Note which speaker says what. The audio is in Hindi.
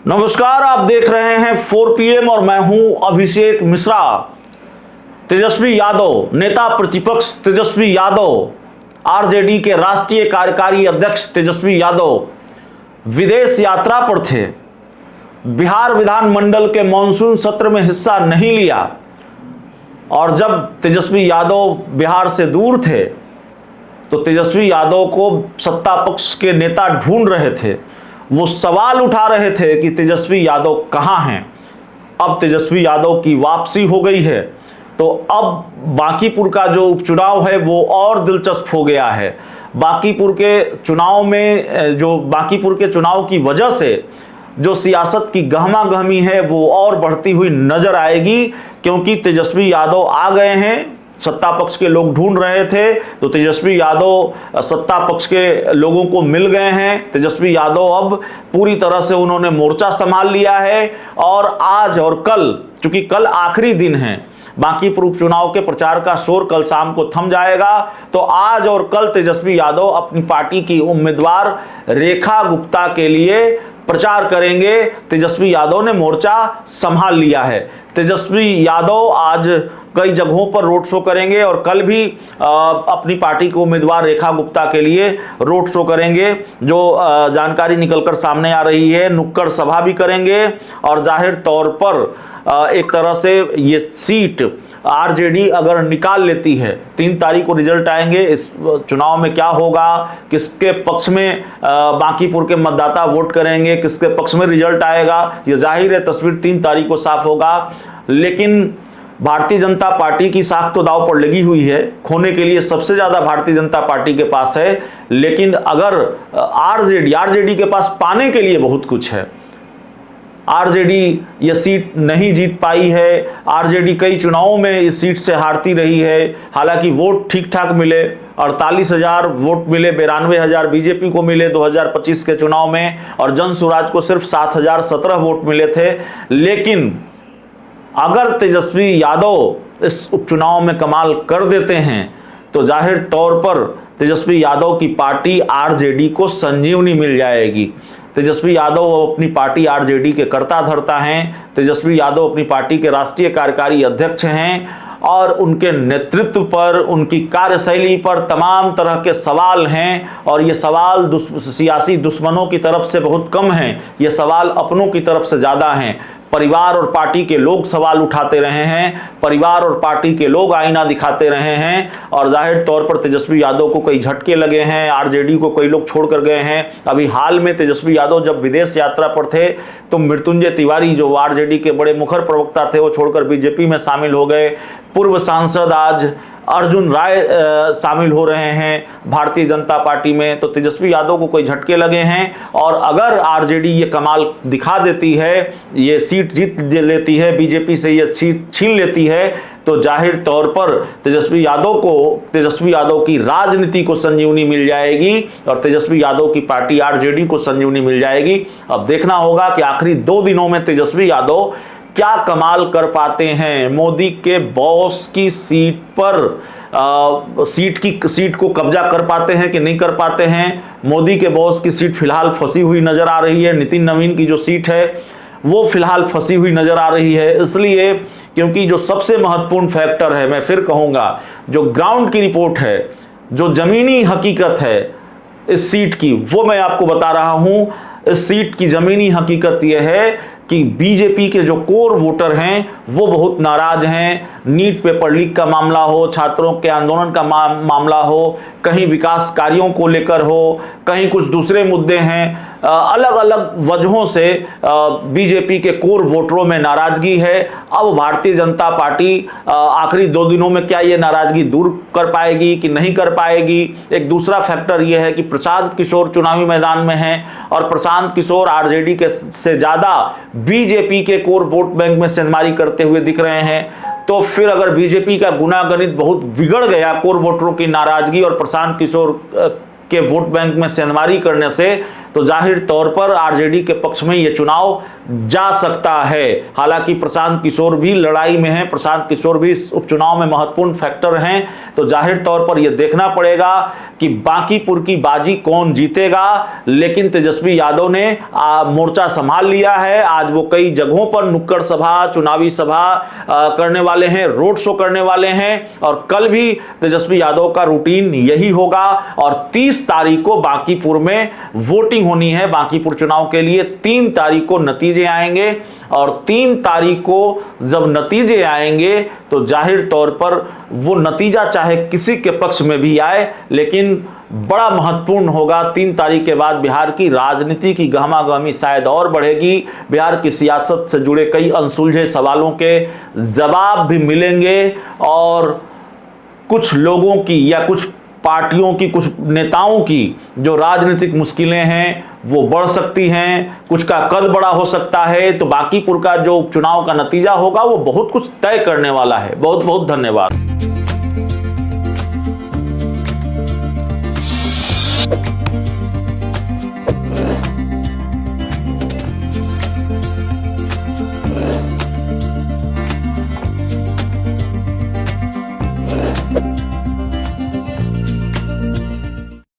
Speaker 1: नमस्कार, आप देख रहे हैं 4 PM और मैं हूं अभिषेक मिश्रा। तेजस्वी यादव, नेता प्रतिपक्ष तेजस्वी यादव, आरजेडी के राष्ट्रीय कार्यकारी अध्यक्ष तेजस्वी यादव विदेश यात्रा पर थे। बिहार विधानमंडल के मॉनसून सत्र में हिस्सा नहीं लिया और जब तेजस्वी यादव बिहार से दूर थे तो तेजस्वी यादव को सत्ता पक्ष के नेता ढूंढ रहे थे। वो सवाल उठा रहे थे कि तेजस्वी यादव कहाँ हैं। अब तेजस्वी यादव की वापसी हो गई है तो अब बांकीपुर का जो उपचुनाव है वो और दिलचस्प हो गया है। बांकीपुर के चुनाव की वजह से जो सियासत की गहमा गहमी है वो और बढ़ती हुई नजर आएगी, क्योंकि तेजस्वी यादव आ गए हैं। सत्ता पक्ष के लोग ढूंढ रहे थे तो तेजस्वी यादव सत्ता पक्ष के लोगों को मिल गए हैं। तेजस्वी यादव अब पूरी तरह से उन्होंने मोर्चा संभाल लिया है और आज और कल, चूंकि कल आखिरी दिन है, बांकीपुर उपचुनाव के प्रचार का शोर कल शाम को थम जाएगा, तो आज और कल तेजस्वी यादव अपनी पार्टी की उम्मीदवार रेखा गुप्ता के लिए प्रचार करेंगे। तेजस्वी यादव ने मोर्चा संभाल लिया है। तेजस्वी यादव आज कई जगहों पर रोड शो करेंगे और कल भी अपनी पार्टी के उम्मीदवार रेखा गुप्ता के लिए रोड शो करेंगे। जो जानकारी निकलकर सामने आ रही है, नुक्कड़ सभा भी करेंगे और जाहिर तौर पर एक तरह से ये सीट आरजेडी अगर निकाल लेती है, 3 तारीख को रिजल्ट आएंगे, इस चुनाव में क्या होगा, किसके पक्ष में बांकीपुर के मतदाता वोट करेंगे, किसके पक्ष में रिजल्ट आएगा, ये जाहिर है तस्वीर 3 तारीख को साफ होगा। लेकिन भारतीय जनता पार्टी की साख तो दांव पर लगी हुई है। खोने के लिए सबसे ज्यादा भारतीय जनता पार्टी के पास है, लेकिन अगर आरजेडी के पास पाने के लिए बहुत कुछ है। आरजेडी ये सीट नहीं जीत पाई है। आरजेडी कई चुनावों में इस सीट से हारती रही है। हालांकि वोट ठीक ठाक मिले, 48,000 वोट मिले, 92,000 बीजेपी को मिले 2025 के चुनाव में, और जन स्वराज को सिर्फ 7,017 वोट मिले थे। लेकिन अगर तेजस्वी यादव इस उपचुनाव में कमाल कर देते हैं तो जाहिर तौर पर तेजस्वी यादव की पार्टी आरजेडी को संजीवनी मिल जाएगी। तेजस्वी यादव अपनी पार्टी आरजेडी के कर्ता धर्ता हैं। तेजस्वी यादव अपनी पार्टी के राष्ट्रीय कार्यकारी अध्यक्ष हैं और उनके नेतृत्व पर, उनकी कार्यशैली पर तमाम तरह के सवाल हैं, और ये सवाल सियासी दुश्मनों की तरफ से बहुत कम हैं, ये सवाल अपनों की तरफ से ज़्यादा हैं। परिवार और पार्टी के लोग सवाल उठाते रहे हैं, परिवार और पार्टी के लोग आईना दिखाते रहे हैं, और जाहिर तौर पर तेजस्वी यादव को कई झटके लगे हैं। आरजेडी को कई लोग छोड़ कर गए हैं। अभी हाल में तेजस्वी यादव जब विदेश यात्रा पर थे तो मृत्युंजय तिवारी, जो आरजेडी के बड़े मुखर प्रवक्ता थे, वो छोड़कर बीजेपी में शामिल हो गए। पूर्व सांसद आज अर्जुन राय शामिल हो रहे हैं भारतीय जनता पार्टी में। तो तेजस्वी यादव को कोई झटके लगे हैं, और अगर आरजेडी ये कमाल दिखा देती है, ये सीट जीत लेती है, बीजेपी से ये सीट छीन लेती है, तो जाहिर तौर पर तेजस्वी यादव की राजनीति को संजीवनी मिल जाएगी और तेजस्वी यादव की पार्टी आरजेडी को संजीवनी मिल जाएगी। अब देखना होगा कि आखिरी 2 दिनों में तेजस्वी यादव क्या कमाल कर पाते हैं। मोदी के बॉस की सीट पर सीट को कब्जा कर पाते हैं कि नहीं कर पाते हैं। मोदी के बॉस की सीट फिलहाल फंसी हुई नजर आ रही है। नितिन नवीन की जो सीट है वो फिलहाल फंसी हुई नजर आ रही है, इसलिए क्योंकि जो सबसे महत्वपूर्ण फैक्टर है, मैं फिर कहूंगा, जो ग्राउंड की रिपोर्ट है, जो जमीनी हकीकत है इस सीट की, वो मैं आपको बता रहा हूं। इस सीट की जमीनी हकीकत यह है कि बीजेपी के जो कोर वोटर हैं वो बहुत नाराज हैं। नीट पेपर लीक का मामला हो, छात्रों के आंदोलन का मामला हो, कहीं विकास कार्यों को लेकर हो, कहीं कुछ दूसरे मुद्दे हैं, अलग अलग वजहों से बीजेपी के कोर वोटरों में नाराजगी है। अब भारतीय जनता पार्टी आखिरी 2 दिनों में क्या ये नाराजगी दूर कर पाएगी कि नहीं कर पाएगी। एक दूसरा फैक्टर ये है कि प्रशांत किशोर चुनावी मैदान में हैं, और प्रशांत किशोर आरजेडी के से ज्यादा बीजेपी के कोर वोट बैंक में सेंधमारी करते हुए दिख रहे हैं। तो फिर अगर बीजेपी का गुनागणित बहुत बिगड़ गया कोर वोटरों की नाराजगी और प्रशांत किशोर के वोट बैंक में सेंधमारी करने से, तो जाहिर तौर पर आरजेडी के पक्ष में यह चुनाव जा सकता है। हालांकि प्रशांत किशोर भी लड़ाई में हैं, प्रशांत किशोर भी इस उपचुनाव में महत्वपूर्ण फैक्टर हैं। तो जाहिर तौर पर यह देखना पड़ेगा कि बांकीपुर की बाजी कौन जीतेगा। लेकिन तेजस्वी यादव ने मोर्चा संभाल लिया है। आज वो कई जगहों पर नुक्कड़ सभा, चुनावी सभा करने वाले हैं, रोड शो करने वाले हैं और कल भी तेजस्वी यादव का रूटीन यही होगा। और 30 तारीख को बांकीपुर में वोटिंग होनी है। बांकीपुर चुनाव के लिए 3 तारीख को नतीजे आएंगे और 3 तारीख को जब नतीजे आएंगे तो जाहिर तौर पर वो नतीजा चाहे किसी के पक्ष में भी आए, लेकिन बड़ा महत्वपूर्ण होगा। 3 तारीख के बाद बिहार की राजनीति की गहमागहमी शायद और बढ़ेगी। बिहार की सियासत से जुड़े कई अनसुलझे सवालों के जवाब भी मिलेंगे और कुछ लोगों की या कुछ पार्टियों की, कुछ नेताओं की जो राजनीतिक मुश्किलें हैं वो बढ़ सकती हैं, कुछ का कद बड़ा हो सकता है। तो बांकीपुर का जो उपचुनाव का नतीजा होगा वो बहुत कुछ तय करने वाला है। बहुत बहुत धन्यवाद।